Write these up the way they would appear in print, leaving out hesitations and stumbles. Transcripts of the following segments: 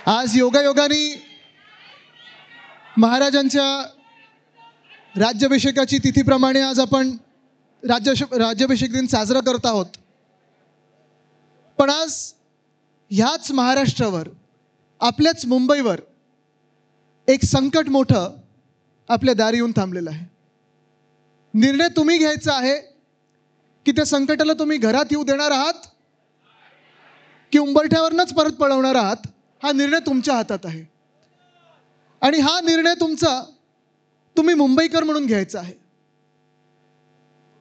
आज योगायोगाने महाराजांच्या राज्याभिषेकाची तिथीप्रमाणे आज आपण राज्याभिषेक दिन साजरा करत आहोत. पण आज ह्याच महाराष्ट्रावर, आपल्याच मुंबईवर एक संकट मोठं आपल्या दारी येऊन थांबलेलं आहे. निर्णय तुम्ही घ्यायचा आहे की त्या संकटाला तुम्ही घरात येऊ देणार आहात की उंबरठ्यावरनंच परत पळवणार आहात. हा निर्णय तुमच्या हातात आहे आणि हा निर्णय तुमचा तुम्ही मुंबईकर म्हणून घ्यायचा आहे.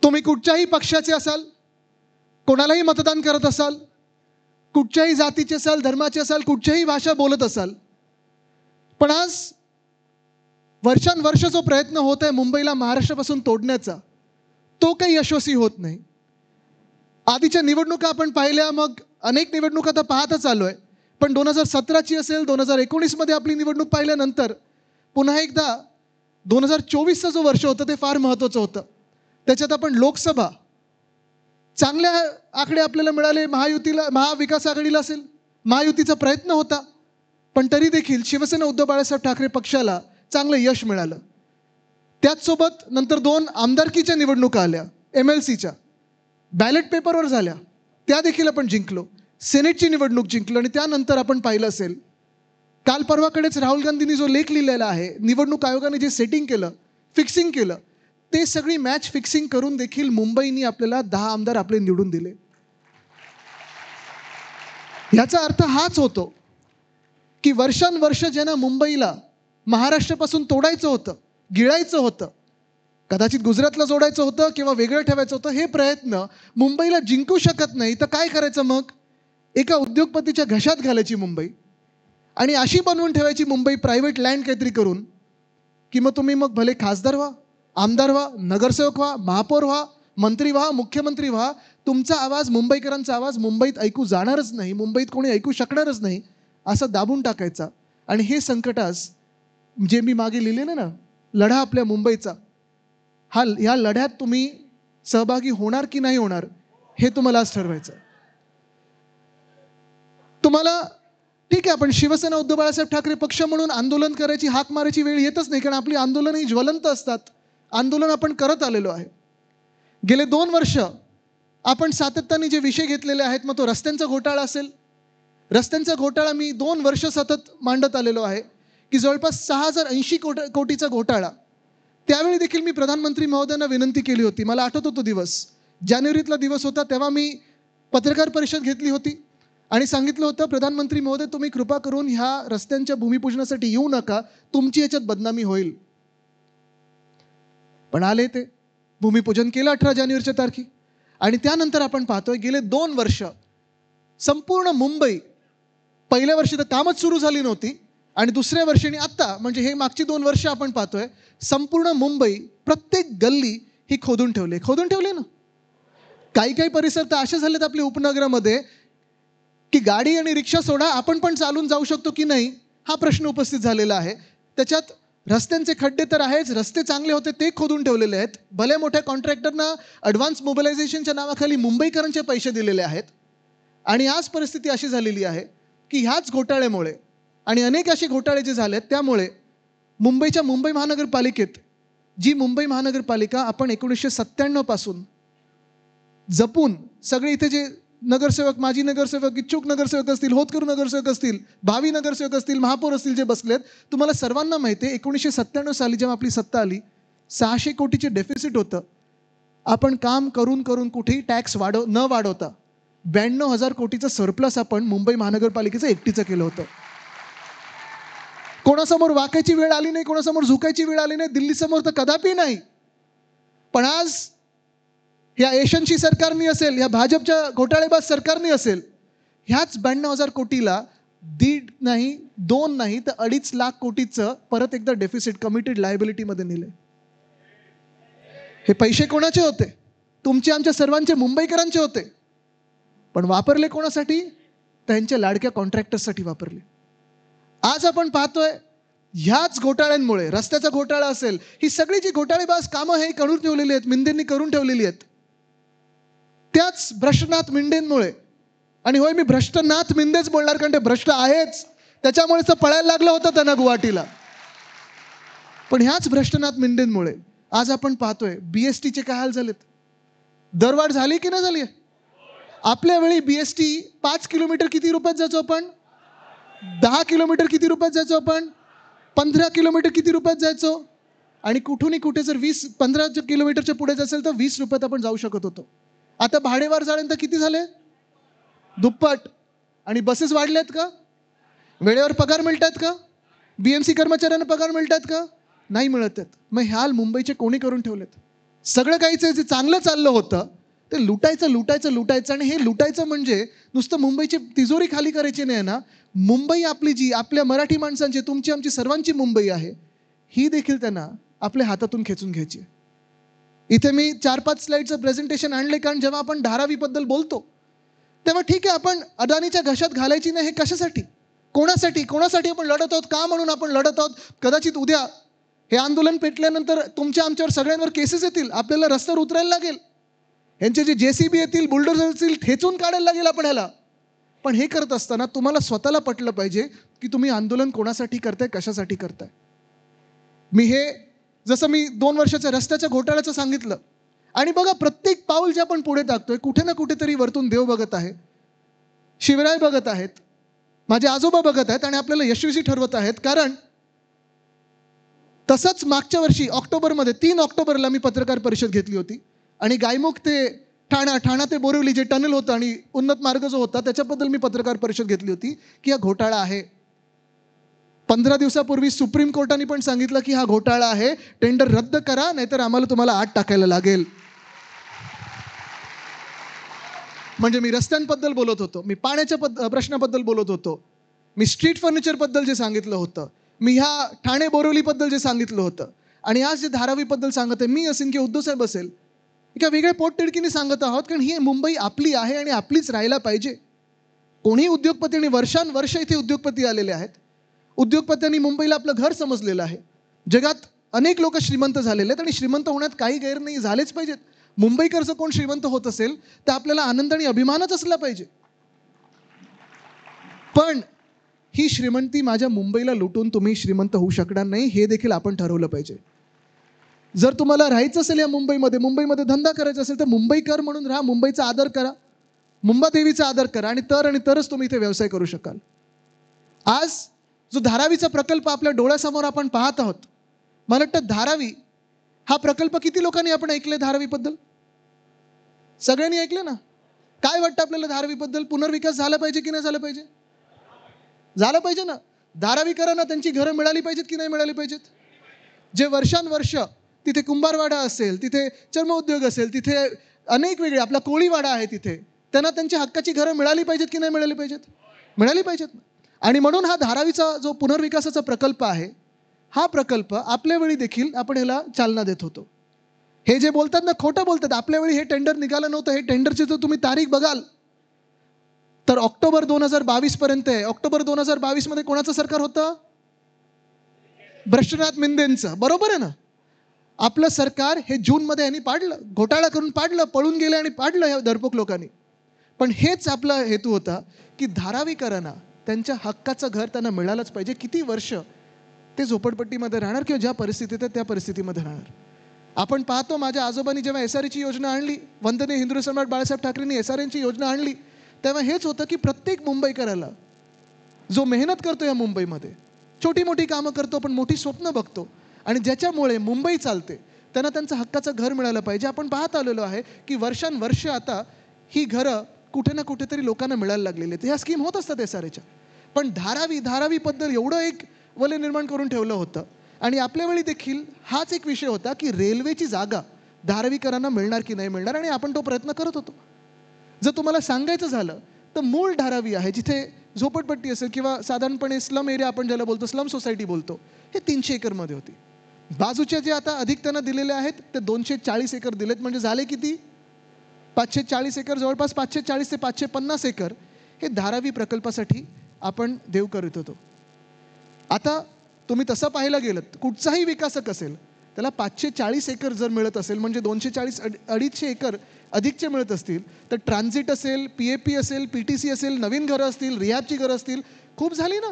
तुम्ही कुठच्याही पक्षाचे असाल, कोणालाही मतदान करत असाल, कुठच्याही जातीचे असाल, धर्माचे असाल, कुठच्याही भाषा बोलत असाल, पण आज वर्षानुवर्ष जो प्रयत्न होत आहे मुंबईला महाराष्ट्रापासून तोडण्याचा, तो काही यशस्वी होत नाही. आधीच्या निवडणुका आपण पाहिल्या, मग अनेक निवडणुका तर पाहतच आलो आहे. पण 2017ची असेल, 2019मध्ये आपली निवडणूक पाहिल्यानंतर पुन्हा एकदा 2024चं जो वर्ष होतं ते फार महत्त्वाचं होतं. त्याच्यात आपण लोकसभा चांगल्या आकडे आपल्याला मिळाले. महाविकास आघाडीला असेल, महायुतीचा प्रयत्न होता, पण तरी देखील शिवसेना उद्धव बाळासाहेब ठाकरे पक्षाला चांगलं यश मिळालं. त्याचसोबत नंतर 2 आमदारकीच्या निवडणुका आल्या, MLCच्या बॅलेट पेपरवर झाल्या, त्या देखील आपण जिंकलो. सेनेटची निवडणूक जिंकलो आणि त्यानंतर आपण पाहिलं असेल काल परवाकडेच राहुल गांधींनी जो लेख लिहिलेला आहे, निवडणूक आयोगाने जे सेटिंग केलं, फिक्सिंग केलं, ते सगळी मॅच फिक्सिंग करून देखील मुंबईने आपल्याला 10 आमदार आपले निवडून दिले. याचा अर्थ हाच होतो की वर्षानुवर्ष ज्यांना मुंबईला महाराष्ट्रापासून तोडायचं होतं, गिळायचं होतं, कदाचित गुजरातला जोडायचं होतं किंवा वेगळं ठेवायचं होतं, हे प्रयत्न मुंबईला जिंकू शकत नाही तर काय करायचं? मग एका उद्योगपतीच्या घशात घालायची मुंबई आणि अशी बनवून ठेवायची मुंबई प्रायव्हेट लँड काहीतरी करून की मग तुम्ही मग भले खासदार व्हा, आमदार व्हा, नगरसेवक व्हा, महापौर व्हा, मंत्री व्हा, मुख्यमंत्री व्हा, तुमचा आवाज, मुंबईकरांचा आवाज मुंबईत ऐकू जाणारच नाही, मुंबईत कोणी ऐकू शकणारच नाही, असं दाबून टाकायचा. आणि हे संकट आज जे मी मागे लिहिलेलं ना, लढा आपल्या मुंबईचा, ह्या लढ्यात तुम्ही सहभागी होणार की नाही होणार हे तुम्हाला आज ठरवायचं. तुम्हाला ठीक आहे, आपण शिवसेना उद्धव बाळासाहेब ठाकरे पक्ष म्हणून आंदोलन करायची, हाक मारायची वेळ येतच नाही, कारण आपली आंदोलन ही ज्वलंत असतात. आंदोलन आपण करत आलेलो आहे. गेले 2 वर्ष आपण सातत्याने जे विषय घेतलेले आहेत, मग तो रस्त्यांचा घोटाळा असेल, रस्त्यांचा घोटाळा मी 2 वर्ष सतत मांडत आलेलो आहे की जवळपास 6080 कोटीचा घोटाळा. त्यावेळी देखील मी प्रधानमंत्री महोदयांना विनंती केली होती. मला आठवतो तो दिवस, जानेवारीतला दिवस होता, तेव्हा मी पत्रकार परिषद घेतली होती आणि सांगितलं होतं, प्रधानमंत्री महोदय तुम्ही कृपा करून ह्या रस्त्यांच्या भूमिपूजनासाठी येऊ नका, तुमची याच्यात बदनामी होईल. पण आले, ते भूमिपूजन केलं 18 जानेवारीच्या तारखे. आणि त्यानंतर आपण पाहतोय गेले 2 वर्ष संपूर्ण मुंबई, पहिल्या वर्षी तर कामच सुरू झाली नव्हती आणि दुसऱ्या वर्षीने आत्ता म्हणजे हे मागची 2 वर्ष आपण पाहतोय संपूर्ण मुंबई, प्रत्येक गल्ली ही खोदून ठेवले ना. काही परिसर तर असे झालेत आपल्या उपनगरामध्ये की गाडी आणि रिक्षा सोडा, आपण पण चालून जाऊ शकतो की नाही हा प्रश्न उपस्थित झालेला आहे. त्याच्यात रस्त्यांचे खड्डे तर आहेच, रस्ते चांगले होते ते खोदून ठेवलेले आहेत. भले मोठ्या कॉन्ट्रॅक्टरना ॲडव्हान्स मोबिलायझेशनच्या नावाखाली मुंबईकरांचे पैसे दिलेले आहेत. आणि आज परिस्थिती अशी झालेली आहे की ह्याच घोटाळ्यामुळे आणि अनेक असे घोटाळे जे झालेत त्यामुळे मुंबई महानगरपालिकेत, जी मुंबई महानगरपालिका आपण 1997 पासून जपून सगळे इथे जे नगरसेवक, माजी नगरसेवक, इच्छुक नगरसेवक असतील, होतकरू नगरसेवक असतील, भावी नगरसेवक असतील, महापौर असतील जे बसलेत, तुम्हाला सर्वांना माहिती आहे 1997 साली जेव्हा आपली सत्ता आली 600 कोटीचे डेफिसिट होतं. आपण काम करून कुठेही टॅक्स न वाढवता 92,000 कोटीचं सरप्लस आपण मुंबई महानगरपालिकेचं एकटीचं केलं होतं. कोणासमोर वाकायची वेळ आली नाही, कोणासमोर झुकायची वेळ आली नाही, दिल्लीसमोर तर कदापि नाही. पण आज ह्या एशनशी सरकारनी असेल, ह्या भाजपच्या घोटाळेबाज सरकारनी असेल, ह्याच 92,000 कोटीला 1.5 नाही, 2 नाही तर 2.5 लाख कोटीचं परत एकदा डेफिसिट कमिटेड लायबिलिटीमध्ये नेले. हे पैसे कोणाचे होते? तुमचे, आमच्या सर्वांचे, मुंबईकरांचे होते. पण वापरले कोणासाठी? त्यांच्या लाडक्या कॉन्ट्रॅक्टर्ससाठी वापरले. आज आपण पाहतोय ह्याच घोटाळ्यांमुळे, रस्त्याचा घोटाळा असेल, ही सगळी जी घोटाळेबाज कामं हे करून ठेवलेली आहेत, मिंदेंनी करून ठेवलेली आहेत, त्याच भ्रष्टनाथ मिंडेंमुळे. आणि होय, मी भ्रष्टनाथ मिंदेच बोलणार, कारण ते भ्रष्ट आहेच, त्याच्यामुळेच तर पळायला लागलं होतं त्यांना गुवाहाटीला. पण ह्याच भ्रष्टनाथ मिंडेंमुळे आज आपण पाहतोय बीएसटीचे काय हाल झालेत. दरवाढ झाली की नाही झाली. आपल्या वेळी बीएसटी 5 किलोमीटर किती रुपयात जायचो आपण, 10 किलोमीटर किती रुपयात जायचो आपण, 15 किलोमीटर किती रुपयात जायचो, आणि कुठूनही कुठे जर 15 किलोमीटरच्या पुढे असेल तर 20 रुपयात आपण जाऊ शकत होतो. आता भाडेवाढ झाल्यानंतर किती झाले, दुप्पट. आणि बसेस वाढल्यात का, वेळेवर पगार मिळतात का, बीएमसी कर्मचाऱ्यांना पगार मिळतात का, नाही मिळत आहेत. मग ह्याल मुंबईचे कोणी करून ठेवलेत. सगळं काहीच जे चांगलं चाललं होतं ते लुटायचं. आणि हे लुटायचं म्हणजे नुसतं मुंबईची तिजोरी खाली करायची नाही ना. मुंबई आपली जी आपल्या मराठी माणसांची, तुमची आमची सर्वांची मुंबई आहे, ही देखील त्यांना आपल्या हातातून खेचून घ्यायची. इथे मी 4-5 स्लाईडचं प्रेझेंटेशन आणले, कारण जेव्हा आपण धारावीबद्दल बोलतो तेव्हा ठीक आहे, आपण अदानीच्या घशात घालायची नाही. हे कशासाठी, कोणासाठी आपण लढत आहोत, का म्हणून आपण लढत आहोत. कदाचित उद्या हे आंदोलन पेटल्यानंतर तुमच्या आमच्यावर सगळ्यांवर केसेस येतील, आपल्याला रस्त्यावर उतरायला लागेल, यांचे जे JCB येतील, बुलडोझर येतील, ठेचून काढायला लागेल आपण ह्याला. पण हे करत असताना तुम्हाला स्वतःला पटलं पाहिजे की तुम्ही आंदोलन कोणासाठी करताय, कशासाठी करताय. जसं मी 2 वर्षाच्या रस्त्याच्या घोटाळ्याचं सांगितलं, आणि बघा प्रत्येक पाऊल जे आपण पुढे टाकतोय कुठे ना कुठेतरी वरतून देव बघत आहे, शिवराय बघत आहेत, माझे आजोबा बघत आहेत, आणि आपल्याला यशस्वी ठरवत आहेत. कारण तसंच मागच्या वर्षी ऑक्टोबरमध्ये 3 ऑक्टोबरला मी पत्रकार परिषद घेतली होती, आणि गायमुख ते ठाणा ते बोरिवली जे टनल होतं आणि उन्नत मार्ग जो होता त्याच्याबद्दल मी पत्रकार परिषद घेतली होती की हा घोटाळा आहे. 15 दिवसापूर्वी सुप्रीम कोर्टाने पण सांगितलं की हा घोटाळा आहे, टेंडर रद्द करा, नाहीतर आम्हाला तुम्हाला आत टाकायला लागेल. म्हणजे मी रस्त्यांबद्दल बोलत होतो, मी पाण्याच्या प्रश्नाबद्दल बोलत होतो, मी स्ट्रीट फर्निचरबद्दल जे सांगितलं होतं, मी ह्या ठाणे बोरिवलीबद्दल जे सांगितलं होतं, आणि आज जे धारावीबद्दल सांगत आहे मी असेल की उद्धव साहेब असेल, एका वेगळ्या पोटतिडकीने सांगत आहोत. कारण ही मुंबई आपली आहे आणि आपलीच राहायला पाहिजे. कोणी उद्योगपती, वर्षानुवर्ष इथे उद्योगपती आलेले आहेत, उद्योगपत्यांनी मुंबईला आपलं घर समजलेलं आहे. जगात अनेक लोक श्रीमंत झालेले आहेत, आणि श्रीमंत होण्यात काही गैर नाही, झालेच पाहिजेत. मुंबईकर जर कोण श्रीमंत होत असेल तर आपल्याला आनंद आणि अभिमानच असला पाहिजे. पण ही श्रीमंती माझ्या मुंबईला लुटून तुम्ही श्रीमंत होऊ शकणार नाही, हे देखील आपण ठरवलं पाहिजे. जर तुम्हाला राहायचं असेल या मुंबईमध्ये धंदा करायचा असेल तर मुंबईकर म्हणून राहा, मुंबईचा आदर करा, मुंबादेवीचा आदर करा, आणि तरच तुम्ही इथे व्यवसाय करू शकाल. आज जो धारावीचा प्रकल्प आपल्या डोळ्यासमोर आपण पाहत आहोत, मला वाटतं धारावी हा प्रकल्प किती लोकांनी आपण ऐकले धारावीबद्दल, सगळ्यांनी ऐकले ना. काय वाटतं आपल्याला धारावीबद्दल, पुनर्विकास झाला पाहिजे की नाही झाला पाहिजे, झालं पाहिजे ना. धारावीकरांना त्यांची घरं मिळाली पाहिजेत की नाही मिळाली पाहिजेत. जे वर्षानुवर्ष तिथे कुंभारवाडा असेल, तिथे चर्मउद्योग असेल, तिथे अनेक वेगळे आपला कोळीवाडा आहे, तिथे त्यांना त्यांच्या हक्काची घरं मिळाली पाहिजेत की नाही मिळाली पाहिजेत, मिळाली पाहिजेत. आणि म्हणून हा धारावीचा जो पुनर्विकासाचा प्रकल्प आहे, हा प्रकल्प आपल्या वेळी देखील आपण ह्याला चालना देत होतो. हे जे बोलतात ना, खोटं बोलतात. आपल्या वेळी हे टेंडर निघालं नव्हतं. हे टेंडरची जर तुम्ही तारीख बघाल तर ऑक्टोबर 2022 पर्यंत आहे. ऑक्टोबर 2022 मध्ये कोणाचं सरकार होतं, भ्रष्टनाथ मिंदेंचं, बरोबर आहे ना. आपलं सरकार हे जूनमध्ये यांनी पाडलं, घोटाळा करून पाडलं, पळून गेले आणि पाडलं ह्या डरपोक लोकांनी. पण हेच आपला हेतू होता की धारावीकरांना त्यांच्या हक्काचं घर त्यांना मिळालंच पाहिजे. किती वर्ष ते झोपडपट्टीमध्ये राहणार किंवा ज्या परिस्थितीत आहे त्या परिस्थितीमध्ये राहणार. आपण पाहतो माझ्या आजोबांनी जेव्हा SREची योजना आणली, वंदनीय हिंदू सम्राट बाळासाहेब ठाकरेंनी SRNची योजना आणली, तेव्हा हेच होतं की प्रत्येक मुंबईकराला जो मेहनत करतो या मुंबईमध्ये, छोटी मोठी कामं करतो पण मोठी स्वप्न बघतो, आणि ज्याच्यामुळे मुंबई चालते, त्यांना त्यांचं हक्काचं घर मिळालं पाहिजे. आपण पाहत आलेलो आहे की वर्षानुवर्ष आता ही घरं कुठे ना कुठेतरी लोकांना मिळायला लागलेली आहेत. ह्या स्कीम होत असतात SREच्या. पण धारावीबद्दल एवढं एक वलय निर्माण करून ठेवलं होतं. आणि आपल्या वेळी देखील हाच एक विषय होता की रेल्वेची जागा धारावीकरांना मिळणार की नाही मिळणार, आणि आपण तो प्रयत्न करत होतो. जर तुम्हाला सांगायचं झालं तर मूळ धारावी आहे, जिथे झोपडपट्टी असेल किंवा साधारणपणे स्लम एरिया आपण ज्याला बोलतो, स्लम सोसायटी बोलतो, हे 300 एकरमध्ये होती. बाजूचे जे आता अधिक त्यांना दिलेले आहेत ते 240 एकर दिलेत. म्हणजे झाले किती, 540 एकर, जवळपास 540 ते 550 एकर हे धारावी प्रकल्पासाठी आपण देव करत होतो. आता तुम्ही तसं पाहायला गेलं, कुठचाही विकासक असेल त्याला 540 एकर जर मिळत असेल, म्हणजे 240 250 एकर अधिकचे मिळत असतील, तर ट्रान्झिट असेल, PAP असेल, PTC असेल, नवीन घरं असतील, रिहॅबची घरं असतील, खूप झाली ना.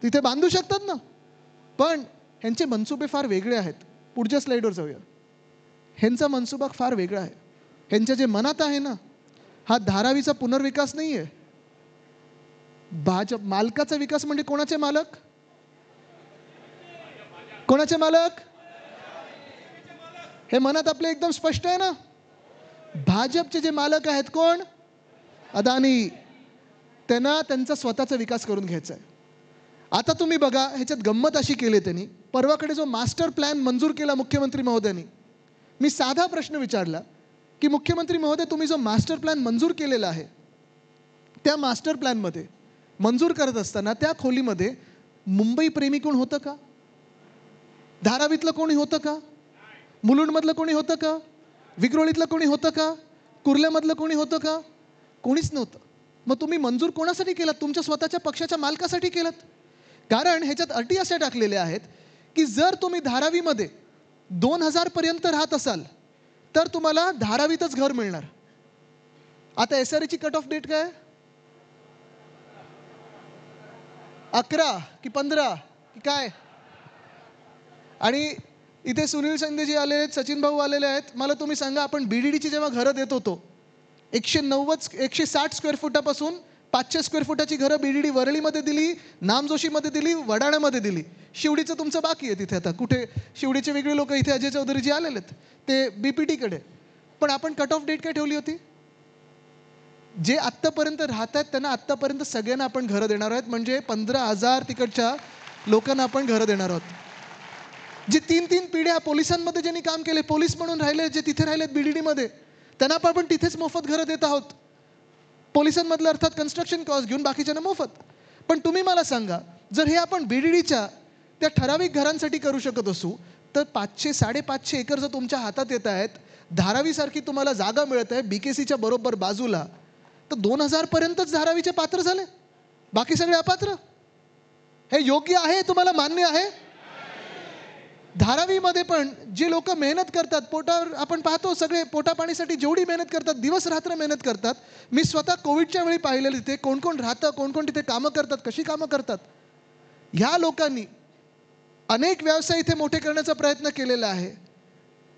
तिथे बांधू शकतात ना, पण ह्यांचे मनसुबे फार वेगळे आहेत. पुढच्या स्लाइडवर जाऊया. ह्यांचा मनसुबा फार वेगळा आहे. ह्यांच्या जे मनात आहे ना, हा धारावीचा पुनर्विकास नाही आहे. भाजप मालकाचा विकास. म्हणजे कोणाचे मालक? कोणाचे मालक? हे मनात आपले एकदम स्पष्ट आहे ना. भाजपचे जे मालक आहेत कोण? अदानी. त्यांना त्यांचा स्वतःचा विकास करून घ्यायचा आहे. आता तुम्ही बघा, ह्याच्यात गंमत अशी केली त्यांनी. परवाकडे जो मास्टर प्लॅन मंजूर केला मुख्यमंत्री महोदयांनी, मी साधा प्रश्न विचारला की मुख्यमंत्री महोदय, तुम्ही जो मास्टर प्लॅन मंजूर केलेला आहे, त्या मास्टर प्लॅनमध्ये मंजूर करत असताना त्या खोलीमध्ये मुंबई प्रेमी कोण होतं का? धारावीतलं कोणी होतं का? मुलुंडमधलं कोणी होतं का? विक्रोळीतलं कोणी होतं का? कुर्ल्यामधलं कोणी होतं का? कोणीच नव्हतं. मग तुम्ही मंजूर कोणासाठी केलात? तुमच्या स्वतःच्या पक्षाच्या मालकासाठी केलात. कारण ह्याच्यात अटी अशा टाकलेल्या आहेत की जर तुम्ही धारावीमध्ये 2000 पर्यंत राहत असाल तर तुम्हाला धारावीतच घर मिळणार. आता SRE कट ऑफ डेट काय? 11 की 15 की काय? आणि इथे सुनील शिंदेजी आले आहेत, सचिन भाऊ आलेले आहेत. मला तुम्ही सांगा, आपण BDDची जेव्हा घरं देत होतो, 160 स्क्वेअर फुटापासून 500 स्क्वेअर फुटाची घरं BDD वरळीमध्ये दिली, नामजोशीमध्ये दिली, वडाळ्यामध्ये दिली. शिवडीचं तुमचं बाकी आहे तिथे. आता कुठे शिवडीचे वेगळे लोक इथे अजय चौधरीजी आलेले आहेत, ते BPTकडे. पण आपण कट ऑफ डेट काय ठेवली होती? जे आत्तापर्यंत राहत आहेत त्यांना आत्तापर्यंत सगळ्यांना आपण घरं देणार आहोत. म्हणजे 15,000 तिकडच्या लोकांना आपण घरं देणार आहोत. जे 3-3 पिढ्या पोलिसांमध्ये ज्यांनी काम केले, पोलीस म्हणून राहिले, जे तिथे राहिलेत BDDमध्ये, त्यांना पण आपण तिथेच मोफत घरं देत आहोत. पोलिसांमधलं अर्थात कन्स्ट्रक्शन कॉस्ट घेऊन, बाकीच्यांना मोफत. पण तुम्ही मला सांगा, जर हे आपण BDDच्या त्या ठराविक घरांसाठी करू शकत असू, तर 500-550 एकर जर तुमच्या हातात येत आहेत, धारावीसारखी तुम्हाला जागा मिळत आहे BKCच्या बरोबर बाजूला, तर 2000 पर्यंतच धारावीचे पात्र झाले, बाकी सगळे अपात्र. हे योग्य आहे? तुम्हाला मान्य आहे? धारावीमध्ये पण जे लोक मेहनत करतात, पोटावर आपण पाहतो, सगळे पोटापाणीसाठी जेवढी मेहनत करतात, दिवस रात्र मेहनत करतात. मी स्वतः कोविडच्या वेळी पाहिलेलं तिथे कोण कोण राहतं, कोण कोण तिथे कामं करतात, कशी कामं करतात. ह्या लोकांनी अनेक व्यवसाय इथे मोठे करण्याचा प्रयत्न केलेला आहे.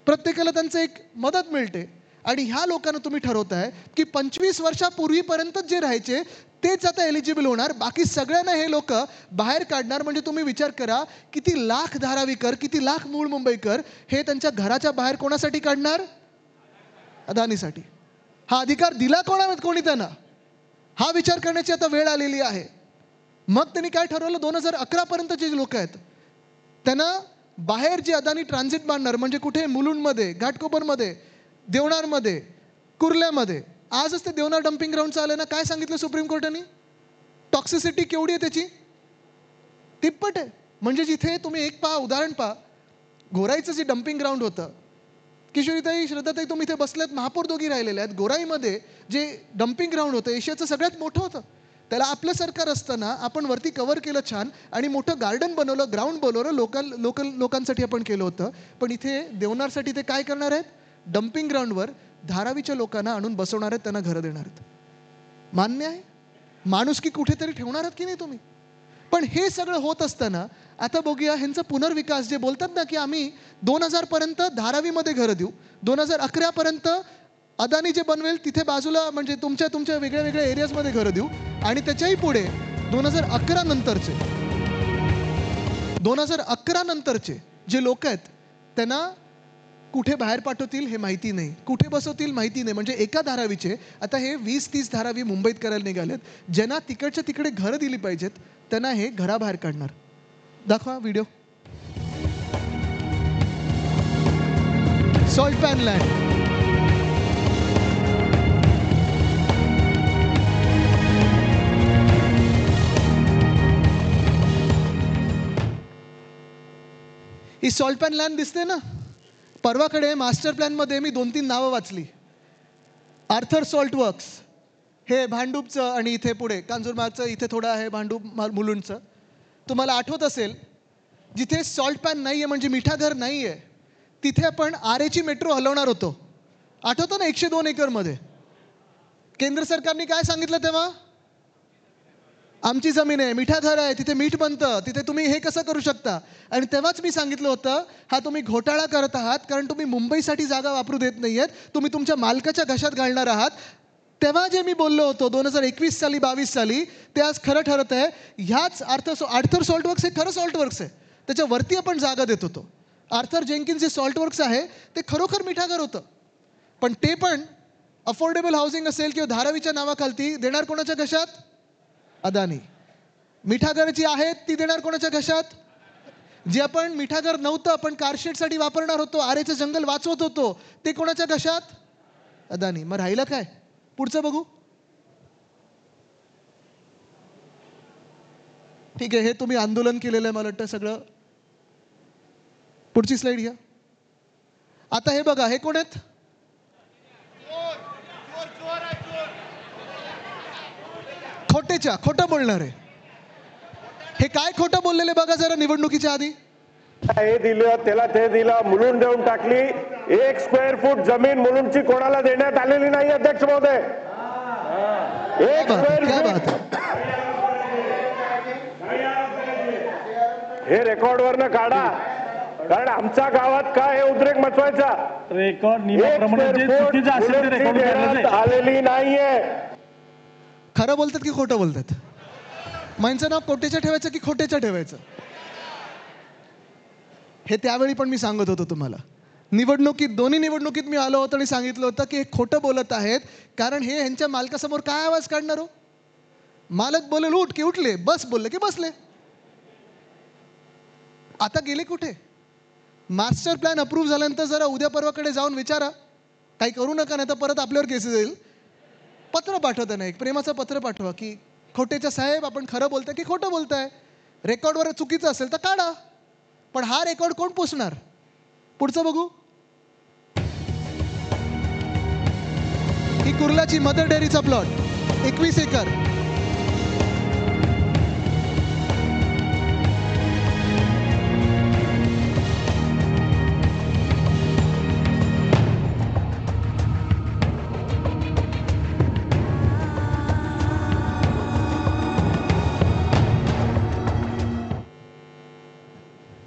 प्रत्येकाला त्यांचं एक मदत मिळते. आणि ह्या लोकांना तुम्ही ठरवताय की 25 वर्षापूर्वीपर्यंत जे राहायचे तेच आता एलिजिबल होणार, बाकी सगळ्यांना हे लोक बाहेर काढणार. म्हणजे तुम्ही विचार करा, किती लाख धारावीकर, किती लाख मूळ मुंबईकर हे त्यांच्या घराच्या बाहेर कोणासाठी काढणार? अदानीसाठी. हा अधिकार दिला कोणी त्यांना? हा विचार करण्याची आता वेळ आलेली आहे. मग त्यांनी काय ठरवलं? 2011 पर्यंत जे लोक आहेत त्यांना बाहेर जे अदानी ट्रान्झिट बांधणार, म्हणजे कुठे? मुलुंडमध्ये, घाटकोपरमध्ये, देवनारमध्ये, कुर्ल्यामध्ये. आजच ते देवनार डम्पिंग ग्राउंड चाललं ना, काय सांगितलं सुप्रीम कोर्टाने? टॉक्सिसिटी केवढी आहे त्याची? तिप्पट आहे. म्हणजे जिथे तुम्ही एक उदाहरण पहा, गोराईचं जे डम्पिंग ग्राउंड होतं, किशोरीताई, श्रद्धाताई, तुम्ही इथे बसल्यात, महापौर दोघी राहिलेल्या आहेत. गोराईमध्ये जे डम्पिंग ग्राउंड होतं एशियाचं सगळ्यात मोठं होतं. त्याला आपलं सरकार असताना आपण वरती कव्हर केलं छान आणि मोठं गार्डन बनवलं, ग्राउंड बनवलं, लोकांसाठी आपण केलं होतं. पण इथे देवनारसाठी ते काय करणार आहेत? डम्पिंग ग्राउंडवर धारावीच्या लोकांना आणून बसवणार आहेत, त्यांना घरं देणार आहेत. मान्य आहे? माणुसकी कुठेतरी ठेवणार आहात की नाही तुम्ही? पण हे सगळं होत असताना आता बघूया ह्यांचा पुनर्विकास. जे बोलतात ना की आम्ही 2000 पर्यंत धारावीमध्ये घरं देऊ, 2011 पर्यंत अदानी जे बनवेल तिथे बाजूला, म्हणजे तुमच्या वेगळ्या वेगळ्या एरियाजमध्ये घरं देऊ. आणि त्याच्याही पुढे 2011 नंतरचे जे लोक आहेत त्यांना कुठे बाहेर पाठवतील हे माहिती नाही, कुठे बसवतील माहिती नाही. म्हणजे एका धारावीचे आता हे 20-30 धारावी मुंबईत करायला निघालेत. ज्यांना तिकडच्या तिकडे घरं दिली पाहिजेत त्यांना हे घराबाहेर काढणार. दाखवा व्हिडिओ. Salt pan land. ही सॉल्ट पॅन लँड दिसते ना. परवाकडे मास्टर प्लॅनमध्ये मी 2-3 नावं वाचली. आर्थर सॉल्ट वर्क्स, हे भांडूपचं, आणि इथे पुढे कांजूरमार्गचं, इथे थोडं आहे भांडूप मुलुंडचं. तुम्हाला आठवत असेल, जिथे सॉल्ट पॅन नाही आहे, म्हणजे मिठागर नाही आहे, तिथे आपण RAची मेट्रो हलवणार होतो. आठवतं ना? 102 एकरमध्ये. केंद्र सरकारने काय सांगितलं तेव्हा? आमची जमीन आहे, मिठा घर आहे, तिथे मीठ बनतं, तिथे तुम्ही हे कसं करू शकता? आणि तेव्हाच मी सांगितलं होतं, हा तुम्ही घोटाळा करत आहात, कारण तुम्ही मुंबईसाठी जागा वापरू देत नाहीयेत, तुम्ही तुमच्या मालकाच्या घशात घालणार आहात. तेव्हा जे मी बोललो होतो 2021 साली 22 साली, ते आज खरं ठरत आहे. ह्याच आर्थर सॉल्टवर्क्स हे खरं सॉल्टवर्क्स आहे, त्याच्यावरती आपण जागा देत होतो. आर्थर जेन्किन्स जे सॉल्टवर्क्स आहे ते खरोखर मिठागर होतं, पण ते पण अफोर्डेबल हाऊसिंग असेल किंवा धारावीच्या नावाखालती देणार कोणाच्या घशात? अदानी. मिठागर जी आहेत ती देणार कोणाच्या घशात? जे आपण मिठागर नव्हतं, आपण कारशेडसाठी वापरणार होतो, आरेचं जंगल वाचवत होतो, ते कोणाच्या घशात? अदानी. मग राहिलं काय? पुढचं बघू. ठीक आहे, हे तुम्ही आंदोलन केलेलं आहे मला वाटतं सगळं. पुढची स्लाइड घ्या. आता हे बघा, हे कोण आहेत? खोटं बोलणार आहे. हे काय खोटं बोललेले बघा जरा निवडणुकीच्या आधी. हे दिलं त्याला ते दिलं, मुलुंड देऊन टाकली. 1 स्क्वेअर फूट जमीन मुलुंडची कोणाला देण्यात आलेली नाही अध्यक्ष महोदय. 1 स्क्वेअर फूट हे रेकॉर्ड वरनं काढा, कारण आमच्या गावात काय हे उद्रेक मचवायचा. रेकॉर्ड नियमाप्रमाणे जे चुकीचं असेल ते रेकॉर्ड करण्यात आलेली नाहीये. खरं बोलतात की खोटं बोलतात? माणसं नाव कोटेच्या ठेवायचं की खोटेच्या ठेवायचं? हे त्यावेळी पण मी सांगत होतो तुम्हाला. दोन्ही निवडणुकीत मी आलो होतो आणि सांगितलं होतं की हे खोटं बोलत आहेत, कारण हे ह्यांच्या मालकासमोर काय आवाज काढणार हो? मालक बोलेल उठ की उठले, बस बोलले की बसले. आता गेले कुठे? मास्टर प्लॅन अप्रूव्ह झाल्यानंतर जरा उद्या परवाकडे जाऊन विचारा, काही करू नका, नाही तर परत आपल्यावर केसेस येईल. पत्र पाठवता नाही, एक प्रेमाचं पत्र पाठवा की खोटेच्या साहेब आपण खरं बोलताय की खोटं बोलताय, रेकॉर्डवर चुकीचं असेल तर काढा, पण हा रेकॉर्ड कोण पुसणार? पुढचं बघू. ही कुर्लाची मदर डेअरीचा प्लॉट 21 एकर.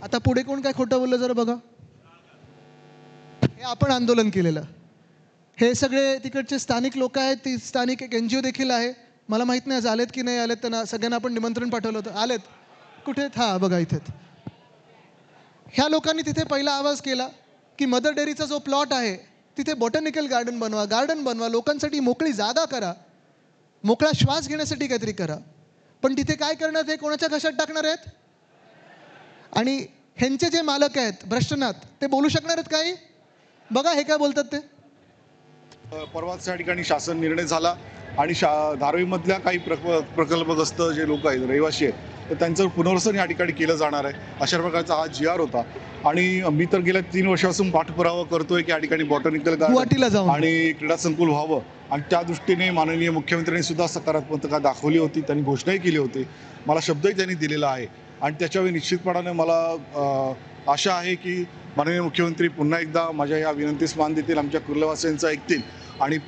आता पुढे कोण काय खोटं बोललं जरा बघा. हे आपण आंदोलन केलेलं, हे सगळे तिकडचे स्थानिक लोक आहेत, ती स्थानिक एक NGO देखील आहे. मला माहित नाही आज आलेत की नाही आलेत, त्यांना सगळ्यांना आपण निमंत्रण पाठवलं होतं. आलेत कुठे? हा बघा इथेच. ह्या लोकांनी तिथे पहिला आवाज केला की मदर डेअरीचा जो प्लॉट आहे तिथे बॉटॅनिकल गार्डन बनवा, लोकांसाठी मोकळी जागा करा, मोकळा श्वास घेण्यासाठी काहीतरी करा. पण तिथे काय करणार? हे कोणाच्या घशात टाकणार आहेत? आणि ह्यांचे जे मालक आहेत भ्रष्टनाथ, ते बोलू शकणार आहेत काही? बघा हे काय बोलतात ते. परवाच त्या ठिकाणी शासन निर्णय झाला आणि धारावीमधल्या काही प्रकल्पग्रस्त जे लोक आहेत, रहिवासी आहेत, तर त्यांचं पुनर्वसन या ठिकाणी केलं जाणार आहे. अशा प्रकारचा हा GR होता. आणि मी तर गेल्या 3 वर्षापासून पाठपुरावा करतोय की या ठिकाणी बॉटॅनिकल गार्डन आणि क्रीडा संकुल व्हावं, आणि त्या दृष्टीने माननीय मुख्यमंत्र्यांनी सुद्धा सकारात्मकता दाखवली होती. त्यांनी घोषणाही केली होती, मला शब्दही त्यांनी दिलेला आहे. आणि त्याच्यावेळी निश्चितपणाने मला आशा आहे की माननीय मुख्यमंत्री पुन्हा एकदा माझ्या या विनंतीस मान देतील, आमच्या कुर्लावासियांचं ऐकतील. आणि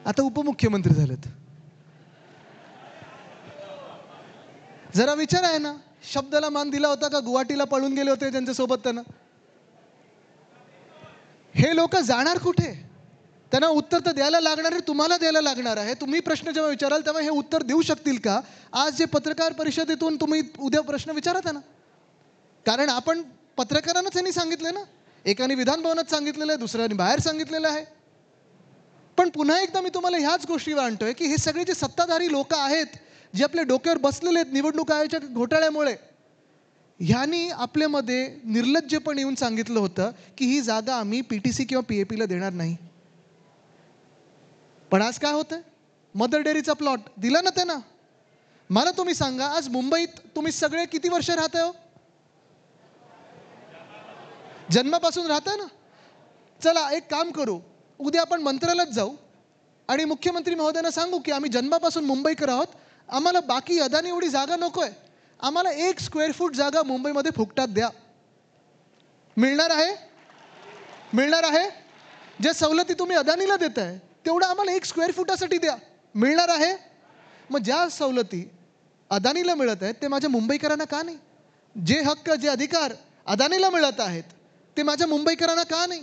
आता उपमुख्यमंत्री झालेत. जरा विचार आहे ना, शब्दाला मान दिला होता का? गुवाहाटीला पळून गेले होते त्यांच्यासोबत त्यांना. हे लोक जाणार कुठे? त्यांना उत्तर तर द्यायला लागणार आहे, तुम्हाला द्यायला लागणार आहे. तुम्ही प्रश्न जेव्हा विचाराल तेव्हा हे उत्तर देऊ शकतील का? आज जे पत्रकार परिषदेतून तुम्ही उद्या प्रश्न विचारा त्यांना, कारण आपण पत्रकारांनाच यांनी सांगितलं ना. एकाने विधान भवनात सांगितलेलं आहे, दुसऱ्याने बाहेर सांगितलेलं आहे. पण पुन्हा एकदा मी तुम्हाला ह्याच गोष्टीवर आणतोय की हे सगळे जे सत्ताधारी लोक आहेत, जे आपल्या डोक्यावर बसलेले आहेत निवडणूक आयोगाच्या घोटाळ्यामुळे, ह्यांनी आपल्यामध्ये निर्लज्जपणे येऊन सांगितलं होतं की ही जागा आम्ही PTC किंवा PAP ला देणार नाही. पण आज काय होतंय? मदर डेअरीचा प्लॉट दिला ना त्यांना. मला तुम्ही सांगा, आज मुंबईत तुम्ही सगळे किती वर्ष राहताय हो? जन्मापासून राहताय ना. चला एक काम करू, उद्या आपण मंत्रालयात जाऊ आणि मुख्यमंत्री महोदयांना सांगू की आम्ही जन्मापासून मुंबईकर आहोत, आम्हाला बाकी अदानी एवढी जागा नकोय, आम्हाला 1 स्क्वेअर फूट जागा मुंबईमध्ये फुकटात द्या. मिळणार आहे? मिळणार आहे? ज्या सवलती तुम्ही अदानीला देताय तेवढं आम्हाला 1 स्क्वेअर फुटासाठी द्या. मिळणार आहे? मग ज्या सवलती अदानीला मिळत आहेत ते माझ्या मुंबईकरांना का नाही? जे हक्क जे अधिकार अदानीला मिळत आहेत ते माझ्या मुंबईकरांना का नाही?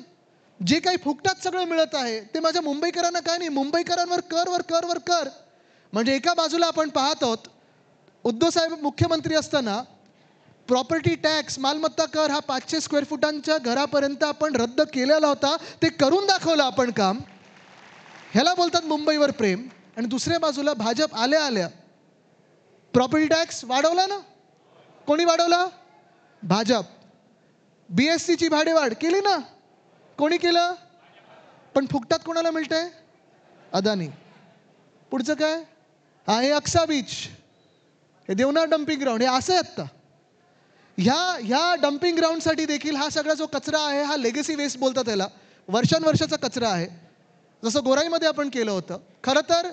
जे काही फुकटात सगळं मिळत आहे ते माझ्या मुंबईकरांना का नाही? मुंबईकरांवर कर. म्हणजे एका बाजूला आपण पाहत आहोत उद्धव साहेब मुख्यमंत्री असताना प्रॉपर्टी टॅक्स मालमत्ता कर हा 500 स्क्वेअर फुटांच्या घरापर्यंत आपण रद्द केलेला होता. ते करून दाखवलं आपण काम. ह्याला बोलतात मुंबईवर प्रेम. आणि दुसऱ्या बाजूला भाजप आल्या प्रॉपर्टी टॅक्स वाढवला ना. कोणी वाढवला? भाजप. BSCची भाडेवाढ केली ना. कोणी केलं? पण फुकटात कोणाला मिळतंय? अदानी. पुढचं काय? हे अक्सा बीच, हे देवनार डम्पिंग ग्राउंड, हे असं आहे आत्ता. ह्या डम्पिंग ग्राउंडसाठी देखील हा सगळा जो कचरा आहे हा लेगसी वेस्ट बोलतात त्याला. वर्षानुवर्षाचा कचरा आहे. जसं गोराईमध्ये आपण केलं होतं. खरं तर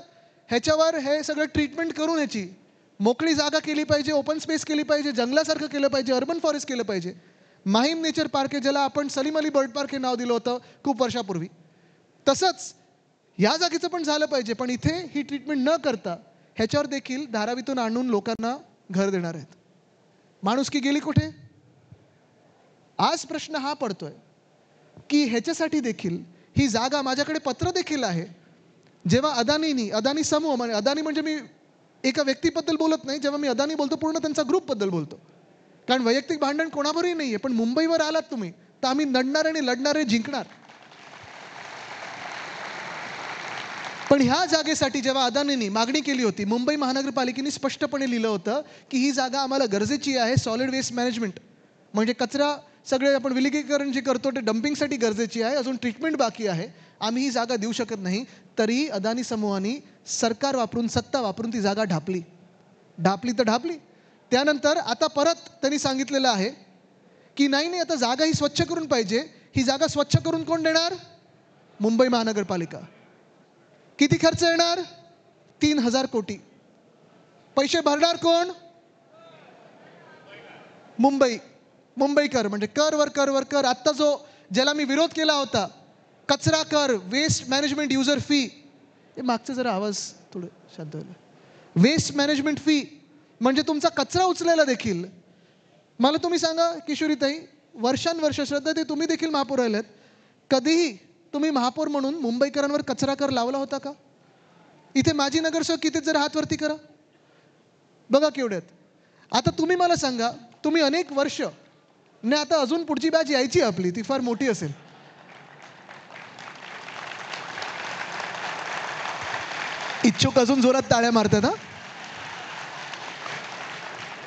ह्याच्यावर हे सगळं ट्रीटमेंट करून ह्याची मोकळी जागा केली पाहिजे, ओपन स्पेस केली पाहिजे, जंगलासारखं केलं पाहिजे, अर्बन फॉरेस्ट केलं पाहिजे. माहीम नेचर पार्क आहे ज्याला आपण सलीम अली बर्ड पार्क हे नाव दिलं होतं खूप वर्षापूर्वी. तसंच या जागेचं पण झालं पाहिजे. पण इथे ही ट्रीटमेंट न करता ह्याच्यावर देखील धारावीतून आणून लोकांना घर देणार आहेत. माणुसकी गेली कुठे? आज प्रश्न हा पडतोय की ह्याच्यासाठी देखील ही जागा, माझ्याकडे पत्र देखील आहे. जेव्हा अदानी समूह, म्हणजे अदानी म्हणजे मी एका व्यक्तीबद्दल बोलत नाही, जेव्हा मी अदानी बोलतो पूर्ण त्यांचा ग्रुपबद्दल बोलतो. कारण वैयक्तिक भांडण कोणावरही नाही आहे. पण मुंबईवर आलात तुम्ही तर आम्ही लढणारे जिंकणार. पण ह्या जागेसाठी जेव्हा अदानींनी मागणी केली होती, मुंबई महानगरपालिकेने स्पष्टपणे लिहिलं होतं की ही जागा आम्हाला गरजेची आहे. सॉलिड वेस्ट मॅनेजमेंट म्हणजे कचरा सगळे आपण विलगीकरण जे करतो ते डम्पिंगसाठी गरजेची आहे. अजून ट्रीटमेंट बाकी आहे. आम्ही ही जागा देऊ शकत नाही. तरीही अदानी समूहाने सरकार वापरून, सत्ता वापरून ती जागा ढापली तर ढापली. त्यानंतर आता परत त्यांनी सांगितलेलं आहे की नाही आता जागा ही स्वच्छ करून पाहिजे. ही जागा स्वच्छ करून कोण देणार? मुंबई महानगरपालिका. किती खर्च येणार? 3,000 कोटी. पैसे भरणार कोण? मुंबईकर. म्हणजे कर. आत्ता ज्याला मी विरोध केला होता, कचरा कर, वेस्ट मॅनेजमेंट युजर फी, हे मागचं जरा आवाज थोडं शांत व्हायला. वेस्ट मॅनेजमेंट फी म्हणजे तुमचा कचरा उचलायला देखील. मला तुम्ही सांगा किशोरीताई, वर्षानुवर्ष श्रद्धा ते तुम्ही देखील महापौर राहिलेत, कधीही तुम्ही महापौर म्हणून मुंबईकरांवर कचरा कर लावला होता का? इथे माजी नगरसेवक किती, जरा हात वरती करा बघा केवढ्यात. आता तुम्ही मला सांगा, तुम्ही अनेक वर्ष ने आता अजून पुढची बॅच यायची आपली, ती फार मोठी असेल. इच्छुक अजून जोरात टाळ्या मारतात. हा,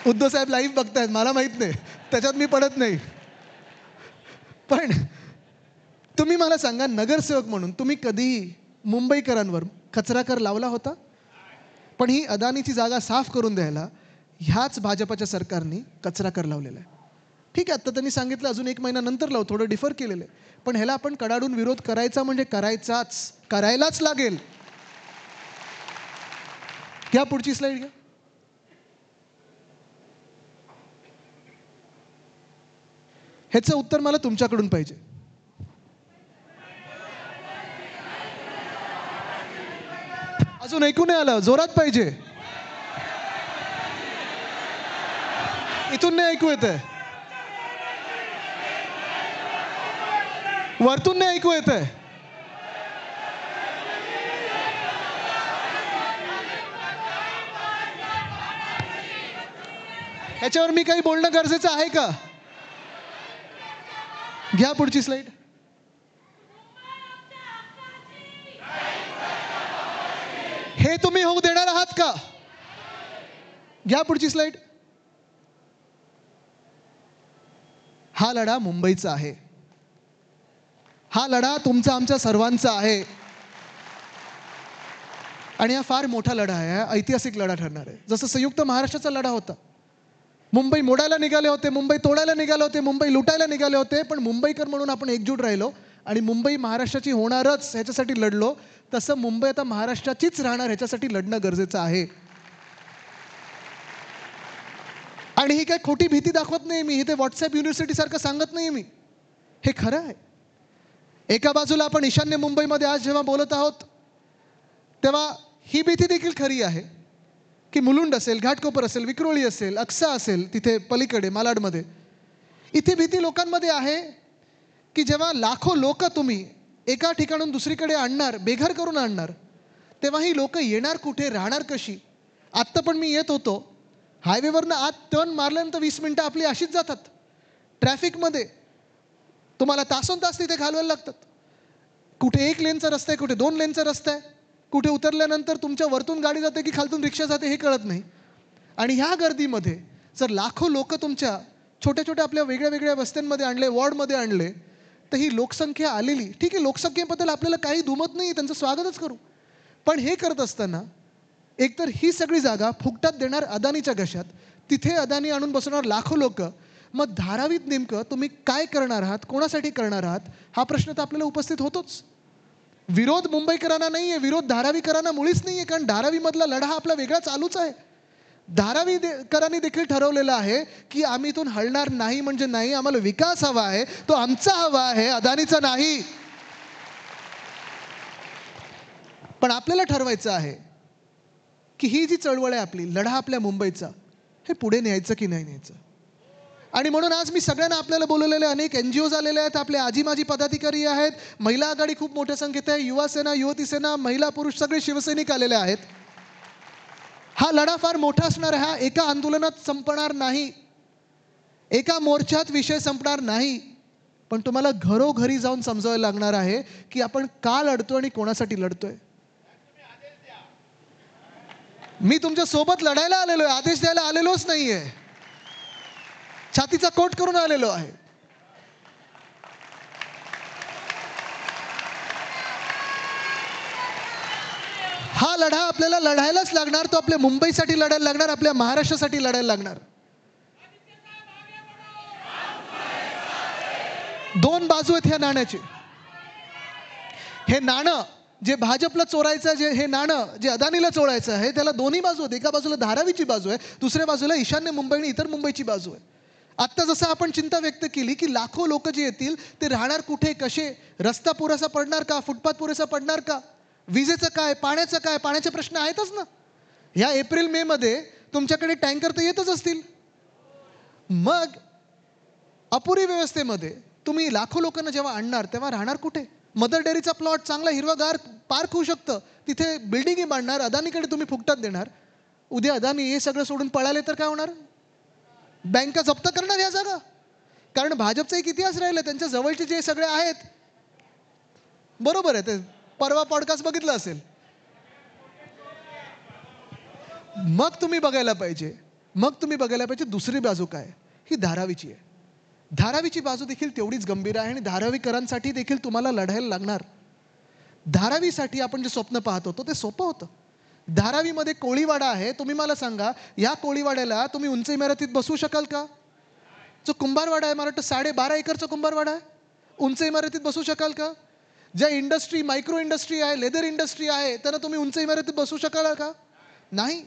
उद्धव साहेब लाईव्ह बघतायत, मला माहित नाही, त्याच्यात मी पडत नाही. पण तुम्ही मला सांगा, नगरसेवक म्हणून तुम्ही कधीही मुंबईकरांवर कचरा कर लावला होता? पण ही अदानीची जागा साफ करून द्यायला ह्याच भाजपाच्या सरकारने कचरा कर लावलेला आहे. ठीक आहे, आता त्यांनी सांगितलं अजून 1 महिना नंतर लावू, थोडं डिफर केलेलं आहे. पण ह्याला आपण कडाडून विरोध करायचा म्हणजे करायलाच लागेल. घ्या पुढची स्लाइड घ्या. ह्याचं उत्तर मला तुमच्याकडून पाहिजे. अजून ऐकू नाही आलं, जोरात पाहिजे. इथून नाही ऐकू येतंय, वरतून नाही ऐकू येतंय. ह्याच्यावर मी काही बोलणं गरजेचं आहे का? घ्या पुढची स्लाइड. हे तुम्ही होऊ देणार आहात का? घ्या पुढची स्लाइड. हा लढा मुंबईचा आहे. हा लढा तुमचा, आमचा सर्वांचा आहे. आणि हा फार मोठा लढा आहे, हा ऐतिहासिक लढा ठरणार आहे. जसं संयुक्त महाराष्ट्राचा लढा होता, मुंबई मोडायला निघाले होते, मुंबई तोडायला निघाले होते, मुंबई लुटायला निघाले होते, पण मुंबईकर म्हणून आपण एकजूट राहिलो आणि मुंबई महाराष्ट्राची होणारच ह्याच्यासाठी लढलो. तसं मुंबई आता महाराष्ट्राचीच राहणार ह्याच्यासाठी लढणं गरजेचं आहे. आणि ही काय खोटी भीती दाखवत नाही मी, हे ते व्हॉट्सअप युनिव्हर्सिटी सारखं सांगत नाही मी, हे खरं आहे. एका बाजूला आपण ईशान्य मुंबईमध्ये आज जेव्हा बोलत आहोत तेव्हा ही भीती देखील खरी आहे की मुलुंड असेल, घाटकोपर असेल, विक्रोळी असेल, अक्सा असेल, तिथे पलीकडे मालाडमध्ये, इथे भीती लोकांमध्ये आहे की जेव्हा लाखो लोक तुम्ही एका ठिकाणून दुसरीकडे आणणार, बेघर करून आणणार, तेव्हा ही लोक येणार कुठे, राहणार कशी. आत्ता पण मी येत होतो हायवेवरनं, आत टर्न मारल्यानंतर 20 मिनटं आपली अशीच जातात. ट्रॅफिकमध्ये तुम्हाला तासोन तास तिथे घालवायला लागतात. कुठे 1 लेनचा रस्ता आहे, कुठे 2 लेनचा रस्ता आहे, कुठे उतरल्यानंतर तुमच्या वरतून गाडी जाते की खालतून रिक्षा जाते हे कळत नाही. आणि ह्या गर्दीमध्ये जर लाखो लोक तुमच्या छोट्या छोट्या आपल्या वेगळ्या वेगळ्या वस्त्यांमध्ये आणले, वॉर्डमध्ये आणले, तर ही लोकसंख्या आलेली, ठीक आहे, लोकसंख्येबद्दल आपल्याला काही दुमत नाही, त्यांचं स्वागतच करू. पण हे करत असताना एकतर ही सगळी जागा फुकटात देणार अदानीच्या घशात, तिथे अदानी आणून बसवणार लाखो लोक. मग धारावीत नेमकं तुम्ही काय करणार आहात, कोणासाठी करणार आहात, हा प्रश्न तर आपल्याला उपस्थित होतोच. विरोध मुंबईकरांना नाही आहे, विरोध धारावीकरांना मुळीच नाही आहे, कारण धारावीमधला लढा हा आपला वेगळा चालूच आहे. धारावीकरांनी देखील ठरवलेलं आहे की आम्ही इथून हलणार नाही म्हणजे नाही, आम्हाला विकास हवा आहे, तो आमचा हवा आहे, अदानीचा नाही. पण आपल्याला ठरवायचं आहे की ही जी चळवळ आहे आपली, लढा आपल्या मुंबईचा, हे पुढे न्यायचं की नाही न्यायचं. आणि म्हणून आज मी सगळ्यांना आपल्याला बोलवलेले अनेक NGOज आलेले आहेत, आपले आजी माजी पदाधिकारी आहेत, महिला आघाडी खूप मोठ्या संख्येत आहे, युवा सेना, युवती सेना, महिला पुरुष सगळे शिवसैनिक आलेले आहेत. हा लढा फार मोठा असणार आहे, हा एका आंदोलनात संपणार नाही, एका मोर्चात विषय संपणार नाही. पण तुम्हाला घरोघरी जाऊन समजावायला लागणार आहे की आपण का लढतोय आणि कोणासाठी लढतोय. मी तुमच्या सोबत लढायला आलेलो आहे, आदेश द्यायला आलेलोच नाहीये, छातीचा कोट करून आलेलो आहे. हा लढा आपल्याला लढायलाच लागणार, तो आपल्या मुंबईसाठी लढायला लागणार, आपल्या महाराष्ट्रासाठी लढायला लागणार. 2 बाजू आहेत ह्या नाण्याची. हे नाणं जे भाजपला चोरायचं, जे हे नाणं जे अदानीला चोरायचं आहे, त्याला दोन्ही बाजू आहेत. एका बाजूला धारावीची बाजू आहे, दुसऱ्या बाजूला ईशान्य मुंबई आणि इतर मुंबईची बाजू आहे. आत्ता जसं आपण चिंता व्यक्त केली की लाखो लोक जे येतील ते राहणार कुठे, कसे, रस्ता पुरेसा पडणार का, फुटपाथ पुरेसा पडणार का, विजेचं काय, पाण्याचं काय, पाण्याचे प्रश्न आहेतच ना. ह्या एप्रिल मे मध्ये तुमच्याकडे टँकर तर येतच असतील. मग अपुरी व्यवस्थेमध्ये तुम्ही लाखो लोकांना जेव्हा आणणार तेव्हा राहणार कुठे. मदर डेअरीचा प्लॉट चांगला हिरवागार पार्क होऊ शकतं, तिथे बिल्डिंगही बांधणार, अदानीकडे तुम्ही फुकटात देणार. उद्या अदानी हे सगळं सोडून पळाले तर काय होणार. बँका जप्त करणार या जागा, कारण भाजपचा एक इतिहास राहिला, त्यांच्या जवळचे जे सगळे आहेत, बरोबर आहे, ते परवा पॉडकास्ट बघितलं असेल. मग तुम्ही बघायला पाहिजे दुसरी बाजू काय, ही धारावीची आहे. धारावीची बाजू देखील तेवढीच गंभीर आहे आणि धारावीकरांसाठी देखील तुम्हाला लढायला लागणार. धारावीसाठी आपण जे स्वप्न पाहत होतो ते सोपं होतं. धारावीमध्ये कोळीवाडा आहे, तुम्ही मला सांगा या कोळीवाड्याला तुम्ही उंच इमारतीत बसवू शकाल का. जो कुंभारवाडा आहे, मला वाटतं 12.5 एकरचा कुंभारवाडा आहे, उंच इमारतीत बसवू शकाल का. ज्या इंडस्ट्री, मायक्रो इंडस्ट्री आहे, लेदर इंडस्ट्री आहे, त्यांना तुम्ही उंच इमारतीत बसवू शकाल का. नाही.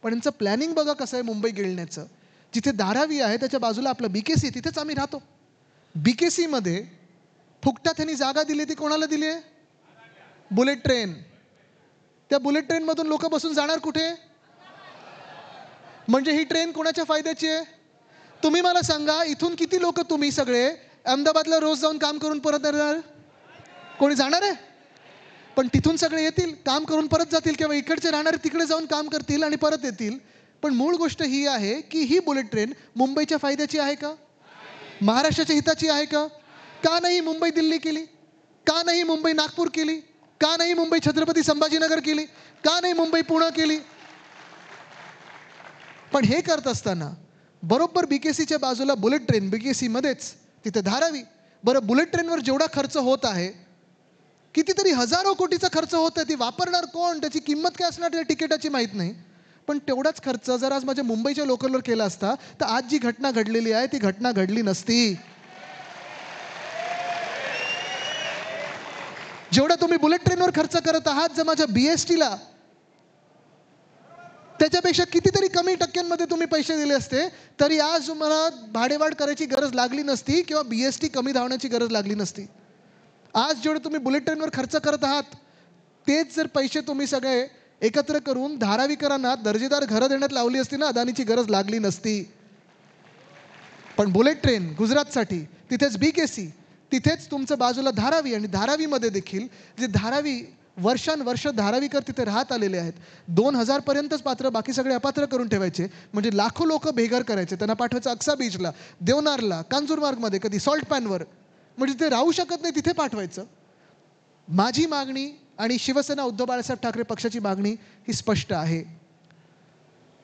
पण यांचं प्लॅनिंग बघा कसं आहे मुंबई गिळण्याचं. जिथे धारावी आहे त्याच्या बाजूला आपलं BKC, तिथेच आम्ही राहतो. BKC मध्ये फुकटात त्यांनी जागा दिली, ती कोणाला दिली आहे, बुलेट ट्रेन. त्या बुलेट ट्रेनमधून लोक बसून जाणार कुठे. म्हणजे ही ट्रेन कोणाच्या फायद्याची आहे. तुम्ही मला सांगा, इथून किती लोक तुम्ही सगळे अहमदाबादला रोज जाऊन काम करून परत येणार. कोणी जाणार आहे. पण तिथून सगळे येतील, काम करून परत जातील, किंवा इकडचे राहणारे तिकडे जाऊन काम करतील आणि परत येतील. पण मूळ गोष्ट ही आहे की ही बुलेट ट्रेन मुंबईच्या फायद्याची आहे का, महाराष्ट्राच्या हिताची आहे का. का नाही मुंबई दिल्ली केली, का नाही मुंबई नागपूर केली, का नाही मुंबई छत्रपती संभाजीनगर केली, का नाही मुंबई पुणे केली. पण हे करत असताना बरोबर BKCच्या बाजूला बुलेट ट्रेन, BKC मध्येच तिथे धारावी. बरं, बुलेट ट्रेनवर जेवढा खर्च होत आहे, कितीतरी हजारो कोटीचा खर्च होत आहे, ती वापरणार कोण, त्याची किंमत काय असणार त्या तिकिटाची माहीत नाही. पण तेवढाच खर्च जर आज माझ्या मुंबईच्या लोकलवर केला असता तर आज जी घटना घडलेली आहे ती घटना घडली नसती. जेवढा तुम्ही बुलेट ट्रेनवर खर्च करत आहात, जर माझ्या BSTला त्याच्यापेक्षा कितीतरी कमी टक्क्यांमध्ये तुम्ही पैसे दिले असते तरी आज तुम्हाला भाडेवाढ करायची गरज लागली नसती किंवा BST कमी धावण्याची गरज लागली नसती. आज जेवढे तुम्ही बुलेट ट्रेनवर खर्च करत आहात तेच जर पैसे तुम्ही सगळे एकत्र करून धारावीकरांना दर्जेदार घरं देण्यात लावली असती ना, अदानीची गरज लागली नसती. पण बुलेट ट्रेन गुजरातसाठी, तिथेच BKC, तिथेच तुमचं बाजूला धारावी, आणि धारावीमध्ये देखील जे धारावी वर्षानुवर्ष धारावीकर तिथे राहत आलेले आहेत. 2000 पर्यंतच पात्र, बाकी सगळे अपात्र करून ठेवायचे. म्हणजे लाखो लोक बेघर करायचे, त्यांना पाठवायचं अक्सा बीचला, देवनारला, कांजूरमार्गमध्ये, कधी सॉल्ट पॅनवर, म्हणजे ते राहू शकत नाही तिथे पाठवायचं. माझी मागणी आणि शिवसेना उद्धव बाळासाहेब ठाकरे पक्षाची मागणी ही स्पष्ट आहे.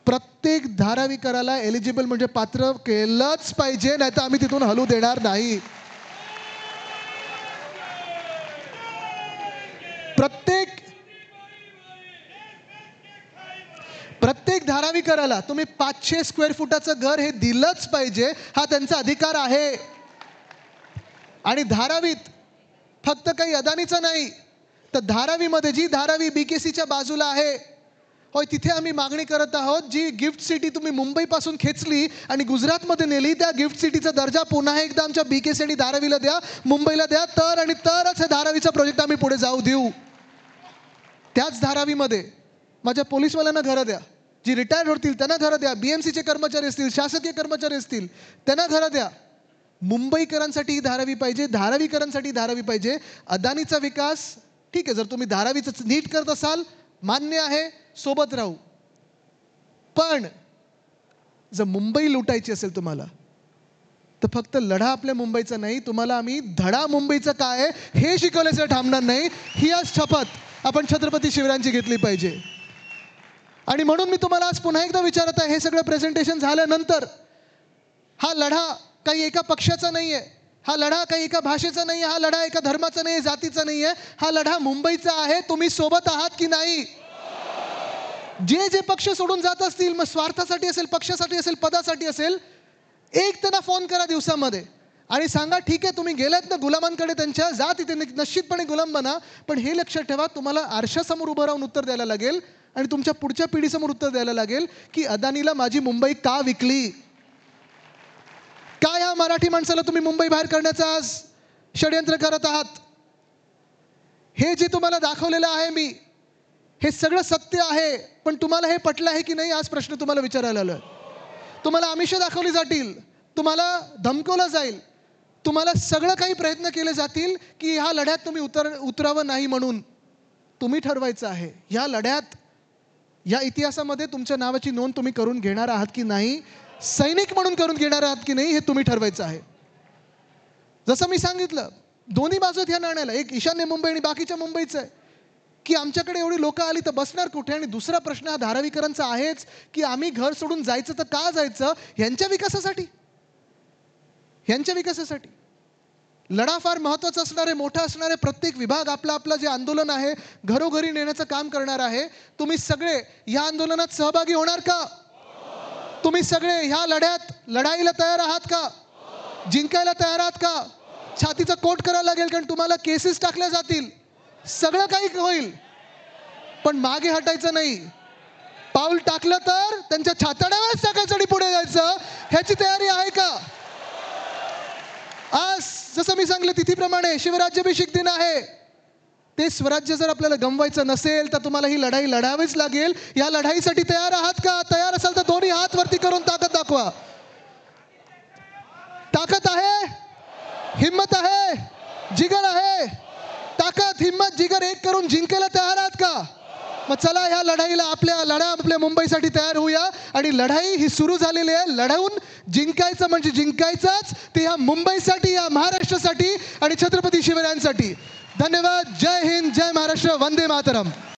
प्रत्येक धारावीकराला एलिजिबल म्हणजे पात्र केलंच पाहिजे, नाहीतर आम्ही तिथून हलू देणार नाही. प्रत्येक धारावीकराला तुम्ही 500 स्क्वेअर फुटाचं घर हे दिलंच पाहिजे, हा त्यांचा अधिकार आहे. आणि धारावीत फक्त काही अदानीचं नाही, तर धारावीमध्ये जी धारावी BKCच्या बाजूला आहे, होय, तिथे आम्ही मागणी करत आहोत, जी गिफ्ट सिटी तुम्ही मुंबईपासून खेचली आणि गुजरातमध्ये नेली, त्या गिफ्ट सिटीचा दर्जा पुन्हा एकदा आमच्या BKC आणि धारावीला द्या, मुंबईला द्या, तरच हे धारावीचा प्रोजेक्ट आम्ही पुढे जाऊ देऊ. त्याच धारावीमध्ये माझ्या पोलीसवाल्यांना घरं द्या, जी रिटायर होतील त्यांना घरं द्या, BMCचे कर्मचारी असतील, शासकीय कर्मचारी असतील त्यांना घरं द्या. मुंबईकरांसाठी धारावी पाहिजे, धारावीकरांसाठी धारावी पाहिजे. अदानीचा विकास ठीक आहे, जर तुम्ही धारावीचं नीट करत असाल मान्य आहे, सोबत राहू. पण जर मुंबई लुटायची असेल तुम्हाला, तर फक्त लढा आपल्या मुंबईचा नाही, तुम्हाला आम्ही धडा मुंबईचा काय आहे हे शिकवल्याचं थांबणार नाही. ही आज शपथ आपण छत्रपती शिवरायांची घेतली पाहिजे. आणि म्हणून मी तुम्हाला आज पुन्हा एकदा विचारत आहे, हे सगळं प्रेझेंटेशन झाल्यानंतर, हा लढा काही एका पक्षाचा नाही आहे, हा लढा काही एका भाषेचा नाही आहे, हा लढा एका धर्माचा नाही आहे, जातीचा नाही आहे, हा लढा मुंबईचा आहे. तुम्ही सोबत आहात की नाही? जे पक्ष सोडून जात असतील, मग स्वार्थासाठी असेल, पक्षासाठी असेल, पदासाठी असेल, एक त्यांना फोन करा दिवसामध्ये आणि सांगा, ठीक आहे तुम्ही गेलात ना गुलामांकडे, त्यांच्या जा तिथे निश्चितपणे गुलाम बना, पण हे लक्षात ठेवा, तुम्हाला आरशासमोर उभं राहून उत्तर द्यायला लागेल आणि तुमच्या पुढच्या पिढीसमोर उत्तर द्यायला लागेल की अदानीला माझी मुंबई का विकली, काय ह्या मराठी माणसाला तुम्ही मुंबई बाहेर करण्याचं आज षडयंत्र करत आहात. हे जे तुम्हाला दाखवलेलं आहे मी, हे सगळं सत्य आहे, पण तुम्हाला हे पटलं आहे की नाही, आज प्रश्न तुम्हाला विचारायला आलोय. तुम्हाला आमिष दाखवली जातील, तुम्हाला धमकवलं जाईल, तुम्हाला सगळं काही प्रयत्न केले जातील की ह्या लढ्यात तुम्ही उतरावं नाही, म्हणून तुम्ही ठरवायचं आहे ह्या लढ्यात, या इतिहासामध्ये तुमच्या नावाची नोंद तुम्ही करून घेणार आहात की नाही, सैनिक म्हणून करून घेणार आहात की नाही, हे तुम्ही ठरवायचं आहे. जसं मी सांगितलं, दोन्ही बाजूत ह्या नाण्याला, एक ईशान्य मुंबई आणि बाकीच्या मुंबईचं आहे की आमच्याकडे एवढी लोक आली तर बसणार कुठे. आणि दुसरा प्रश्न हा धारावीकरांचा आहेच की आम्ही घर सोडून जायचं तर का जायचं, ह्यांच्या विकासासाठी. लढा फार महत्त्वाचा असणार आहे, मोठा असणार आहे. प्रत्येक विभाग आपला आपला जे आंदोलन आहे घरोघरी नेण्याचं काम करणार आहे. तुम्ही सगळे ह्या आंदोलनात सहभागी होणार का? तुम्ही सगळे ह्या लढ्यात लढाईला तयार आहात का? जिंकायला तयार आहात का? छातीचा कोट करायला लागेल, कारण तुम्हाला केसेस टाकल्या जातील, सगळं काही होईल, पण मागे हटायचं नाही. पाऊल टाकलं तर त्यांच्या छाताड्यावरच टाकायचं आणि पुढे जायचं, ह्याची तयारी आहे का? आज जसं मी सांगितलं तिथीप्रमाणे शिवराज्याभिषेक दिन आहे. ते स्वराज्य जर आपल्याला गमवायचं नसेल तर तुम्हाला ही लढाई लढावीच लागेल. या लढाईसाठी तयार आहात का? तयार असाल तर दोन्ही हात वरती करून ताकद दाखवा. ताकद आहे, हिम्मत आहे, जिगर आहे. ताकद, हिम्मत, जिगर एक करून जिंकायला तयार आहात का? मग चला ह्या लढाईला आपल्या मुंबईसाठी तयार होऊया. आणि लढाई ही सुरू झालेली आहे. लढवून जिंकायचं म्हणजे जिंकायचंच, ते ह्या मुंबईसाठी, या महाराष्ट्रासाठी आणि छत्रपती शिवरायांसाठी. धन्यवाद. जय हिंद, जय महाराष्ट्र, वंदे मातरम.